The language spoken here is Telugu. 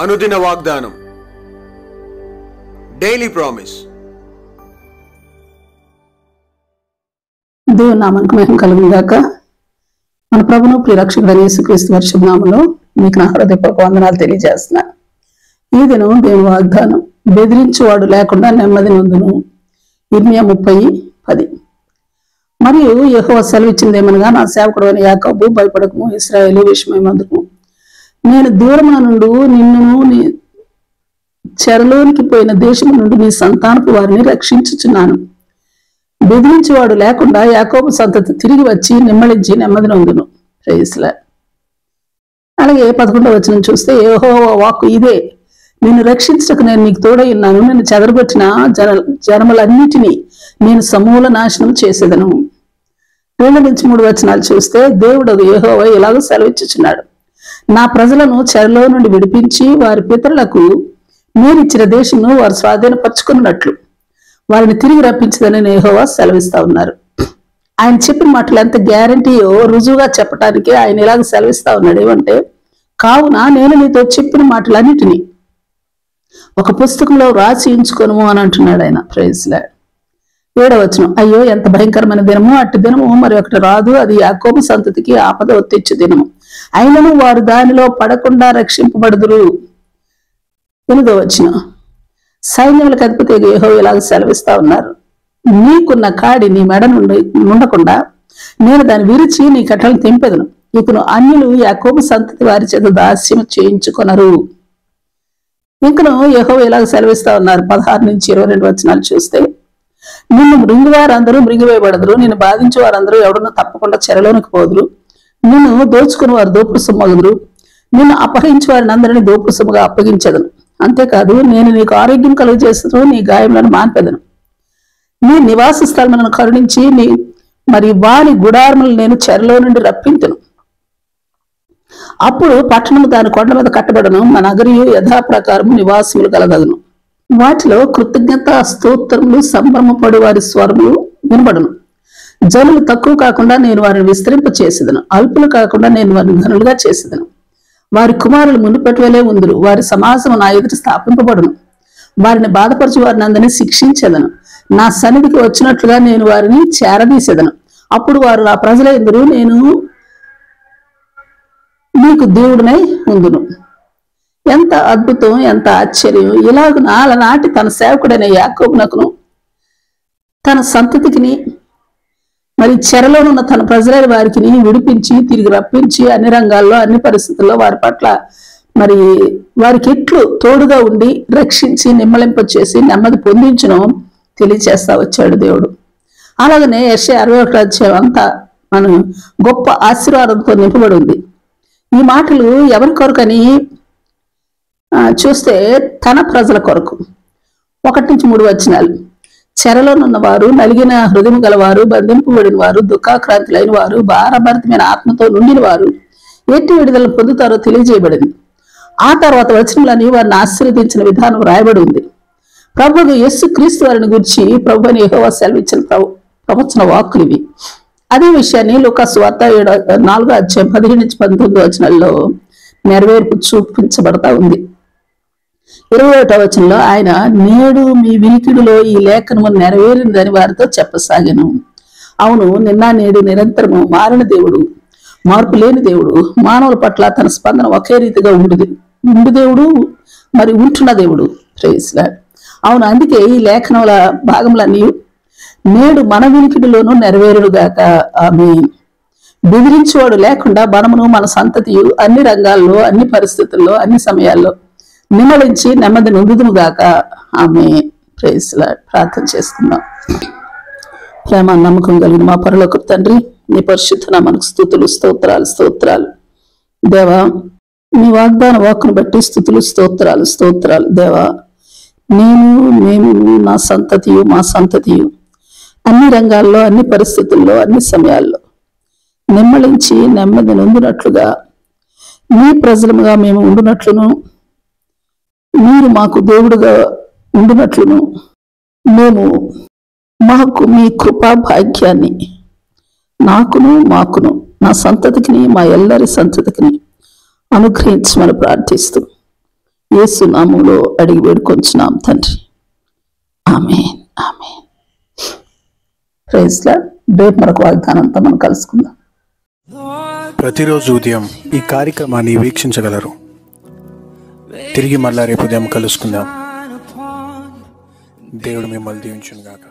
అనుదిన వాగ్దానం, డైలీ ప్రామిస్. దేవుని నామానికి మహిమ కలుగును గాక. మన ప్రభును ప్రియరక్షకుడైన యేసుక్రీస్తు వారి శుభ నామములో మీకు నా హృదయపూర్వక వందనాలు తెలియజేస్తున్నా. ఈ దినం దేవుని వాగ్దానం, బెదిరించువాడు లేకుండా నెమ్మది నొందును. ఇర్మియా 30:10. మరియు యెహోవా సెలవిచ్చిందేమనగా, నా సేవకుడు అయిన యాకోబు, భయపడకము, ఇశ్రాయేలు విషయమందుకు నేను దూరమున నుండి నిన్నును నీ చెరలోనికి పోయిన దేశము నుండి నీ సంతానపు వారిని రక్షించుచున్నాను. బెదిరించేవాడు లేకుండా యాకోబు సంతతి తిరిగి వచ్చి నిమ్మళించి నెమ్మది నొందును. Praise lord. అలాగే 11వ వచనం చూస్తే, యెహోవా వాక్కు ఇదే, నిన్ను రక్షించటకు నేను నీకు తోడై ఉన్నాను. నేను చెదరగొట్టిన జనములన్నిటినీ నేను సమూల నాశనం చేసేదను. 2-3 వచనాలు చూస్తే, దేవుడు యెహోవా ఇలాగ సెలవిచ్చుచున్నాడు, నా ప్రజలను చెరలో నుండి విడిపించి వారి పితరులకు నేనిచ్చిన దేశంను వారు స్వాధీనపరుచుకున్నట్లు వారిని తిరిగి రప్పించదని యెహోవా సెలవిస్తా ఉన్నారు. ఆయన చెప్పిన మాటలు ఎంత గ్యారంటీయో రుజువుగా చెప్పడానికి ఆయన ఇలాగ సెలవిస్తా ఉన్నాడు. ఏమంటే, కావున నేను నీతో చెప్పిన మాటలన్నిటినీ ఒక పుస్తకంలో రాసి ఉంచుకొనుము అని అంటున్నాడు ఆయన. Praise Lord. 7వ వచనం, అయ్యో ఎంత భయంకరమైన దినము, అట్టి దినము మరి ఒకటి రాదు, అది యాకోబు సంతతికి ఆపద ఒత్తిచ్చు దినము, అయినను వారు దానిలో పడకుండా రక్షింపబడుదురు. 8వ వచనం, సైన్యములకు అధిపతి యెహోవా ఇలాగ సెలవిస్తా ఉన్నారు, నీకున్న కాడి నీ మెడ నుండి ఉండకుండా నేను దాన్ని విరిచి నీ కట్టలను తెంపెదను. ఇకను అన్యులు యాకోబు సంతతి వారి చేత దాస్యం చేయించుకొనరు. ఇంకను యెహోవా ఇలాగ సెలవిస్తా ఉన్నారు. 16-22 వచనాలు చూస్తే, నిన్ను మృంగివారందరూ మృంగివేయబడదురు, నిన్ను బాధించే వారందరూ ఎవడన్నా తప్పకుండా చెరలోనికి పోదురు, నిన్ను దోచుకుని వారు దోపుడు సొమ్మగుదురు, నిన్ను అపహరించే వారిని అందరినీ దోపుడు సొమ్ముగా అప్పగించదను. అంతేకాదు, నేను నీకు ఆరోగ్యం కలుగజేస్తూ నీ గాయములను మాన్పెదను, నీ నివాస స్థలములను కరుణించి మరి వారి గుడారములు నేను చెరలో నుండి రప్పింతును. అప్పుడు పట్టణము దాని కొండ మీద కట్టబడను, మన నగరియు యథాప్రకారము నివాసములు కలదగును. వాటిలో కృతజ్ఞత స్తోత్రములు సంభ్రమపడు వారి స్వరములు వినబడును. జనులు తక్కువ కాకుండా నేను వారిని విస్తరింప చేసేదను, అల్పులు కాకుండా నేను వారిని ఘనులుగా చేసేదను. వారి కుమారులు మునిపటి వలె ఉందురు, వారి సమాజము నా ఎదుట స్థాపింపబడును. వారిని బాధపరచు వారిని అందరినీ శిక్షించెదను, నా సన్నిధికి వచ్చినట్లుగా నేను వారిని చేరదీసేదను. అప్పుడు వారు నా ప్రజల ఎదురు నేను నీకు దేవుడినై ఉందును. ఎంత అద్భుతం, ఎంత ఆశ్చర్యం! ఇలాగున అలనాటి తన సేవకుడైన యాకోబునకును తన సంతతికిని మరి చెరలోనున్న తన ప్రజలైన వారికి విడిపించి తిరిగి రప్పించి అన్ని రంగాల్లో అన్ని పరిస్థితుల్లో వారి పట్ల మరి వారికి ఎట్లు తోడుగా ఉండి రక్షించి నిమ్మలింప చేసి నెమ్మది పొందించను తెలియచేస్తా వచ్చాడు దేవుడు. అలాగనే యెషయా 61వ అధ్యాయం అంతా మనం గొప్ప ఆశీర్వాదంతో నింపబడి ఉంది. ఈ మాటలు ఎవరి కొరకని చూస్తే, తన ప్రజల కొరకు. 1-3 వచనాలు, చెరలోనున్న వారు, నలిగిన హృదయం గలవారు, బంధింపబడిన వారు, దుఃఖాక్రాంతులైన వారు, భారభరితమైన ఆత్మతో నుండిన వారు ఎట్టి విడుదలను పొందుతారో తెలియజేయబడింది. ఆ తర్వాత వచనములని వారిని ఆశీర్వదించిన విధానం రాయబడి ఉంది. ప్రభువు యేసుక్రీస్తు వారిని గురించి ప్రభు అని యెహోవా సెలవిచ్చిన ప్రవచన వాక్కులు ఇవి. అదే విషయాన్ని లూకా సువార్త 4వ అధ్యాయం 17-19 వచనాల్లో నెరవేర్పు చూపించబడతా ఉంది. 21వ వచనంలో ఆయన, నేడు మీ వినికిడిలో ఈ లేఖనము నెరవేరిందని వారితో చెప్పసాగాను. అవును, నిన్న నేడు నిరంతరము మారిన దేవుడు, మార్పు లేని దేవుడు, మానవుల పట్ల తన స్పందన ఒకే రీతిగా ఉండు దేవుడు, మరి ఉంటున్న దేవుడు. Praise Lord. అవును, అందుకే ఈ లేఖనముల భాగములన్నీ నేడు మన వినికిడిలోనూ నెరవేరుగాక. ఆమేన్. బెదిరించేవాడు లేకుండా మనమును మన సంతతియు అన్ని రంగాల్లో, అన్ని పరిస్థితుల్లో, అన్ని సమయాల్లో నిమ్మలించి నెమ్మది నొందుదును గాక. ఆమేన్. Praise Lord. ప్రార్థన చేసుకుందాం. ప్రేమ నమ్మకం కలిగిన మా పరలోకపు తండ్రి, నీ పరిశుద్ధ నామమునకు స్తుతులు స్తోత్రాలు. దేవా, నీ వాగ్దాన వాక్కును బట్టి స్తుతులు స్తోత్రాలు. దేవా, మేము నా సంతతియు మా సంతతియు అన్ని రంగాల్లో, అన్ని పరిస్థితుల్లో, అన్ని సమయాల్లో నిమ్మలించి నెమ్మది నొందినట్లుగా నీ ప్రజలుగా మేము ఉండునట్లును, మీరు మాకు దేవుడుగా ఉండునట్లును మాకు మీ కృపా భాగ్యాన్ని మాకును నా సంతతికిని మా ఎల్లరి సంతతికిని అనుగ్రహించమని ప్రార్థిస్తూ యేసు నామములో అడిగి వేడుకొంచున్నాం తండ్రి. Amen, amen. Praise Lord. రేపు మరొక వాగ్దానంతో మనం కలుసుకుందాం. ప్రతిరోజు ఉదయం ఈ కార్యక్రమాన్ని వీక్షించగలరు. తిరిగి మళ్ళా రేపు ఉదయం కలుసుకుందాం. దేవుడు మిమ్మల్ని దీవించును గాక.